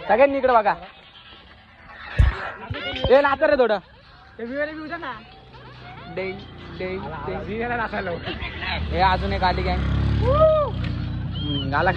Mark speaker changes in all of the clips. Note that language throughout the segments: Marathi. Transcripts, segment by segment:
Speaker 1: सगळ्यांनी इकडे बघा. ए नाच रे थोडं. हे अजून एक आली गँग आला.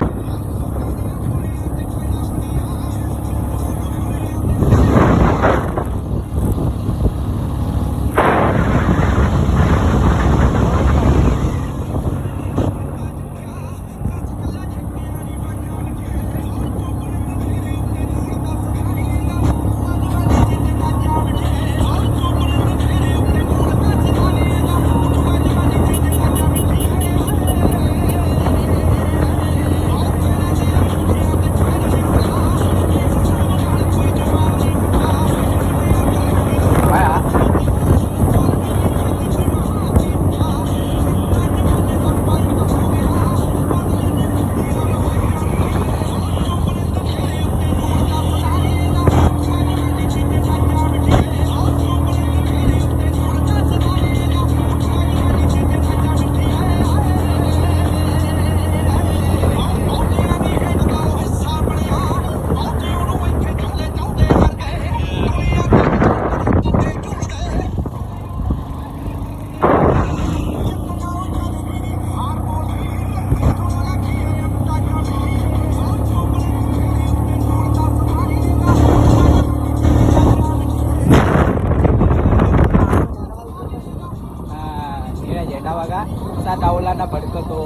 Speaker 1: झेंडा बघा असा डावलांना भडकतो.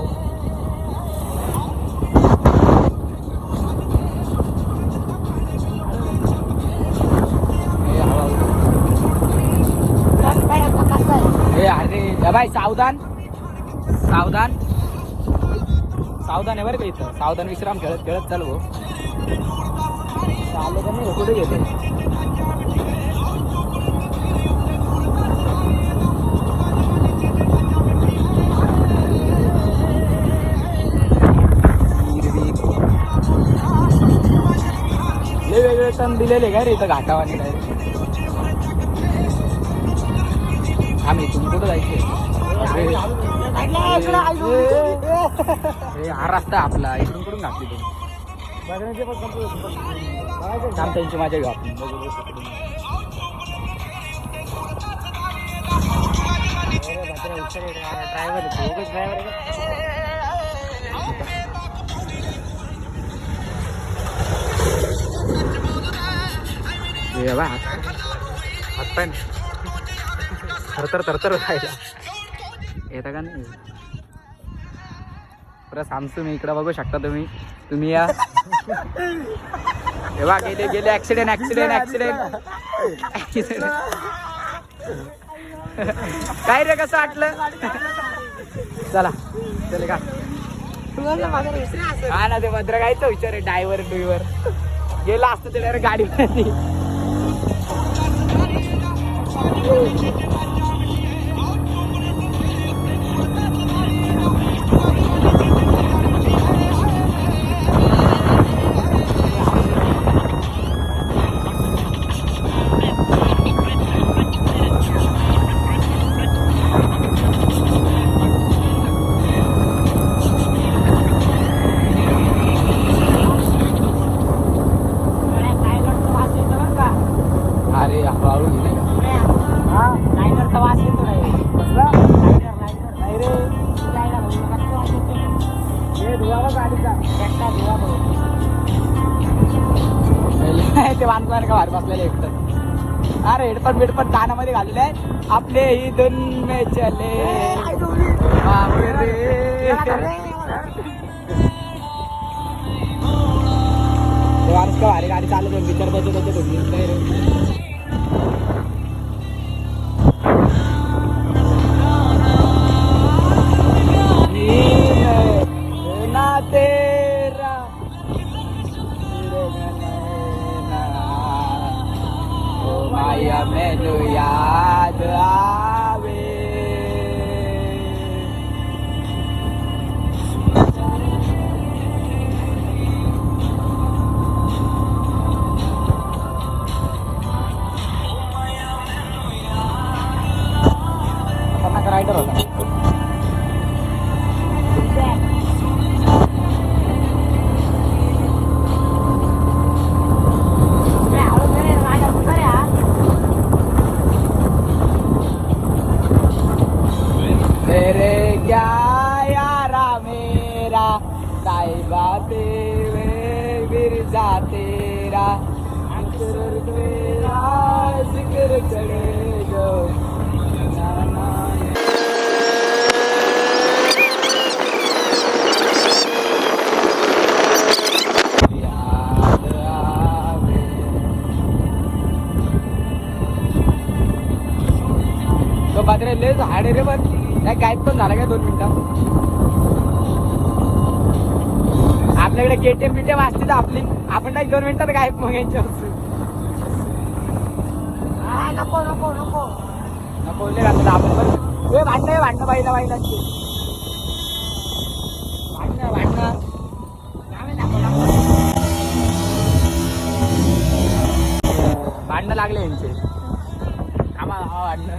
Speaker 1: अरे बाई सावधान सावधान सावधान आहे बरं का इथं. सावधान विश्राम खेळत खेळत चालू चालू का नाही कुठे घेते. वेगवेगळे टन दिलेले काय रे इथं घाटावाने काय. आम्ही इथून कुठं जायचे. हा रस्ता आपला इथून कुठून घातली तुम्ही. त्यांची माझ्या घेऊ आपण. हातपाय थरथर थरथर राहिला येता का नाही. परत सांगतो मी इकडं बघू शकता तुम्ही या. तेव्हा गेले ऍक्सिडेंट ऍक्सिडेंट ऍक्सिडेंट काय रे कसं वाटलं. चला चले का हा ना ते भद्र गायचं विचार आहे. ड्रायव्हर डुईवर गेला असतं ते गाडी ते बांधणार का बाहेर बसलेले एकटं. अरे हेडफोन बिडफोन कानामध्ये घालले आपले ही दोन मे चले का भारी गाडी चालत होती. विचार बसत होते मैनू याद आवे. रायडर होता जिक्र चढ़े जो तो बाजरे लय झाड रे पण काय गायब पण झाला काय 2 मिनिटात. आपल्याकडे केटीएम बिटीएम असते तर आपण नाही 2 मिनिटात गायब मग यांच्या नको नको नको नको ले घातलं आपण बरं. भांडणं बाईला बाईलांची भांडणं भांडणं लागले यांचे आम्हाला भांडणं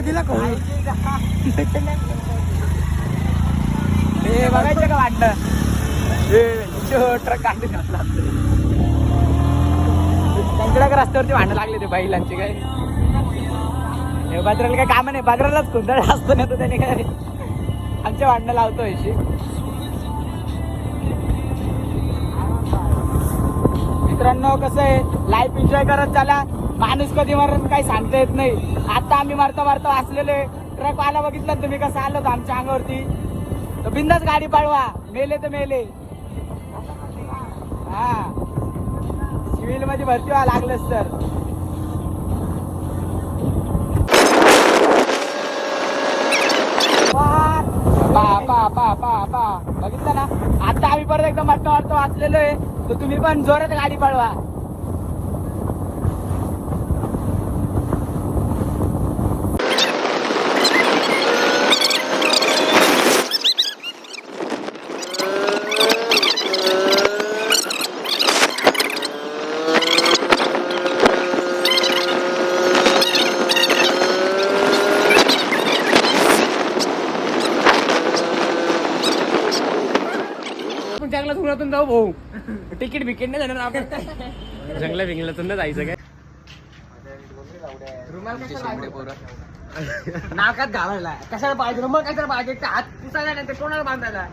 Speaker 1: दिला हे बघायचं का भांडणं ट्रक काढून घातला त्यांच्याकडे रस्त्यावरती भांडणं लागले ते बैलांचे काय. हे बाजराला काय काम नाही बाजरालाच गोंधळ असतो ना तो त्याने काय आमच्या भांडणं लावतो अशी. मित्रांनो कसं आहे लाईफ एन्जॉय करत चला. माणूस कधी मरण काही सांगता येत नाही. आता आम्ही मारता वाचलेले ट्रक आला बघितला तुम्ही कसं आलो होतं आमच्या अंगावरती. तर बिंदास गाडी पळवा मेले तर मेले. हा सिव्हिल मध्ये भरती व्हावं लागलंच तर. बघितलं ना आता आम्ही परत एकदम मट्टा वाचलेलो आहे. तर तुम्ही पण जोरात गाडी पळवा. जंगलात उन्हातून जाऊ भाऊ. तिकीट बिकीट नाही जाणार आपण. जंगला बिंगलातून नाही जायचं काय. नाकात घालायला कशाला पाहिजे रुमाल काय तर पाहिजे. हात पुसायला नाही तर कोणाला बांधायला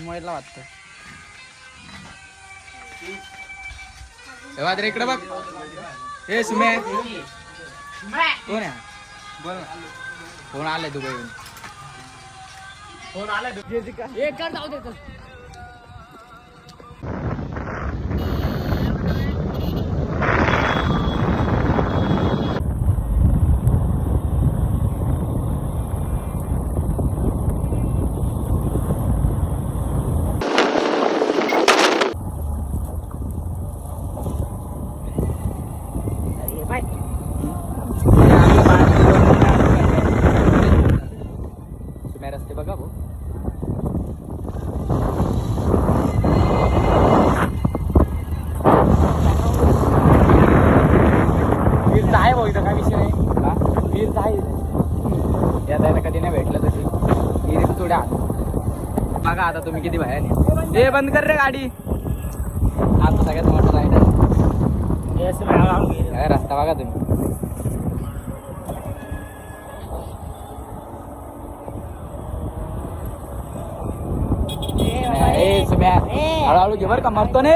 Speaker 1: मोबाईलला वाटतं. इकडे बघ. हे सुमे कोण आहे बोल ना. फोन आलाय दुबईहून. फोन आलाय जाऊ दे. रस्ते बघा भाऊ. वीरचा आहे भाऊ इथं काय विषय नाही. वीरचा आहे याला कधी नाही भेटलं तशी. वीर थोड्या बघा आता तुम्ही किती बाहेर. हे बंद कर रे गाडी. आता सगळ्यात मोठा लाईट आहे. रस्ता बघा तुम्ही. हळूहळू घे बरं का मरतो ने.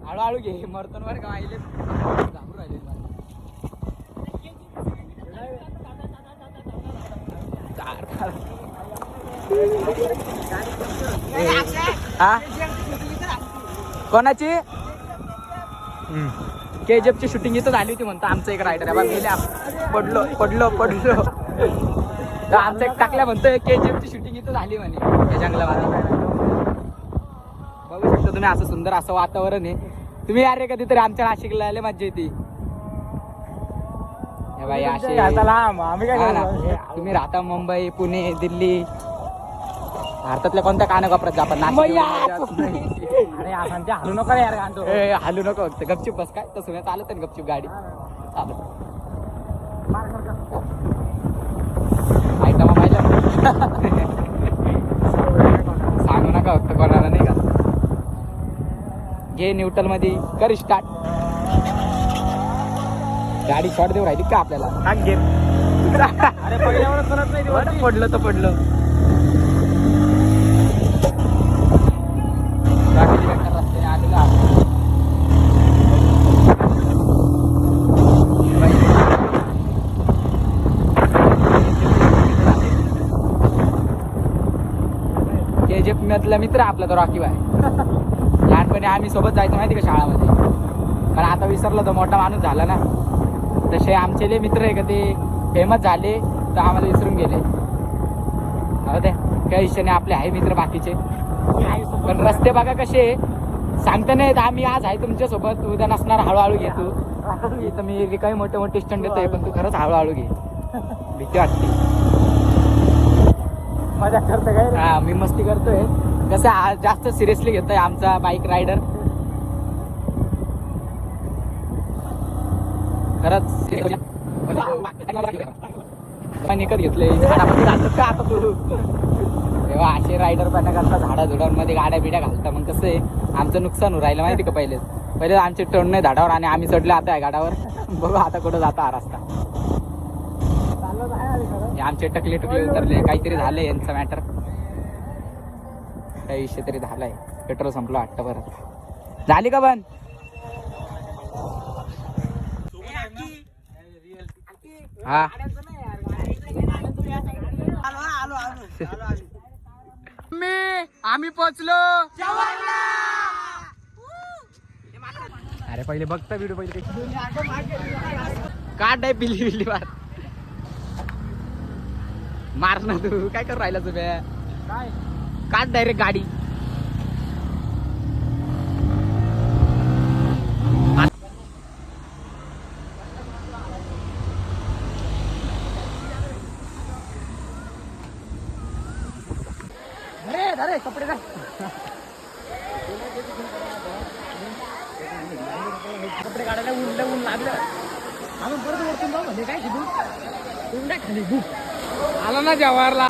Speaker 1: हळूहळू घे मरतो बरं का. आईले घाबरू राहिले. कोणाची KGF ची शूटिंग इथं झाली होती म्हणतो. आमचं एक रायडर आहे मेल्या पडलो आमचं एक टाकल्या म्हणतोय KGF ची शूटिंग इथं झाली म्हणे या जंगलामध्ये. बघू शकतो बघता तुम्ही असं सुंदर असं वातावरण आहे. तुम्ही यार कधीतरी आमच्या नाशिकला आले मज्जा येते. हे बाई असे तुम्ही राहता मुंबई पुणे दिल्ली भारतातल्या कोणत्या कानाकोपऱ्यात जा पण नाशिक हलू नको यार हलू नको फक्त गपचूप बस काय तसं चालत ना गपचूप गाडी चालत ऐका मग सांगू नका फक्त कोणाला नाही का. घे न्यूट्रल मध्ये कर स्टार्ट. गाडी शॉर्ट देऊ राहिली का आपल्याला पडलं तर पडलं. रस्त्याने आलेला KGF मधला मित्र आपला तो रॉकी बाय. लहानपणी आम्ही सोबत जायचो माहिती का शाळामध्ये. पण आता विसरलो तो मोठा माणूस झाला ना. तसे आमचे मित्र आहे का ते फेमस झाले तर आम्हाला विसरून गेले. ते काही विषयाने आपले आहे मित्र बाकीचे. पण रस्ते बघा कसे सांगता नाहीत. आम्ही आज आहे तुमच्या सोबत उद्या नसणार. हळूहळू घे तू. इथं मी काही मोठे मोठे स्टंट देतोय पण तू खरंच हळूहळू घे. भीती वाटते. मजा करतो काय. हा मी मस्ती करतोय. कसं जास्त सिरियसली घेतोय आमचा बाईक रायडर. खरंच निकत घेतलंय झाडामध्ये घालतात का आता तू. तेव्हा असे रायडर पण करता झाडाझुडांमध्ये गाड्या बिड्या घालता. मग कसं आहे आमचं नुकसान होऊ राहिलं माहिती का. पहिले आमचे टर्न नाही झाडावर आणि आम्ही चढले आता आहे गाडावर. बघू आता कुठं जाता हा रस्ता. आमचे टकले उतरले काहीतरी झाले यांचा मॅटर. काही विषय तरी झालाय. पेट्रोल संपलं वाटतं. बरं झाली का बंद. हा आम्ही पोचलो. अरे पहिले बघता व्हिडिओ पहिले काढ आहे बिल्ली मार मार ना तू काय करू राहिला तुम्ही. काय काढ डायरेक्ट गाडी. अरे कपडे का कपडे काढायला ऊन लागलं. आम्ही परत वरतून जाऊ म्हणजे काय शिकू काय खाली भूक आला ना जवाहरला.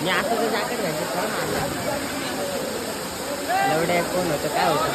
Speaker 1: मी असं तर जॅकेट घ्यायचं खरं मारला एवढ्या कोण होतं काय होतं.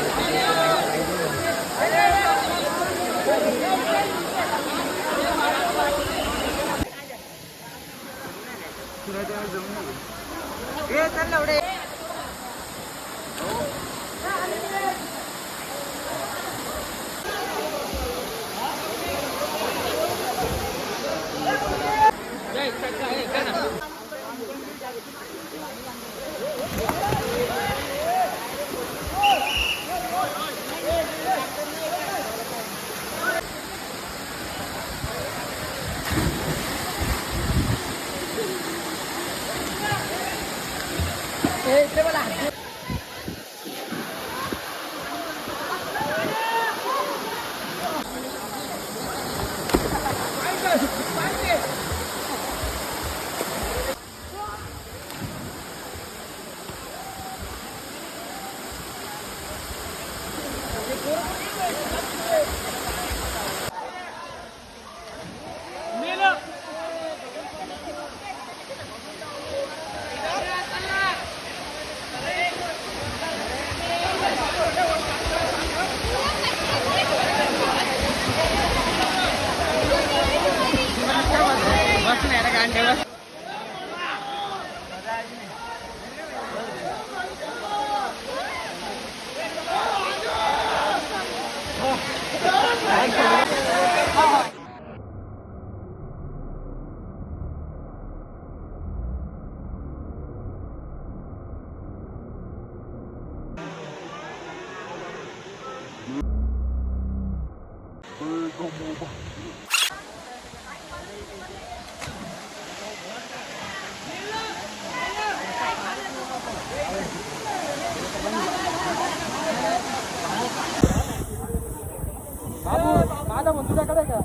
Speaker 1: माझा फोन तुझ्याकडे आहे का?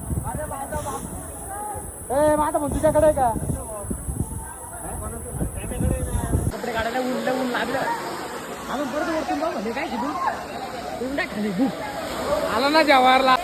Speaker 1: ए माझा फोन तुझ्याकडे आहे का? कपडे काढायला ऊन लागलं. आपण परत वरतून जाऊ म्हणजे काय शिकू? खाली आला ना जवाहरला.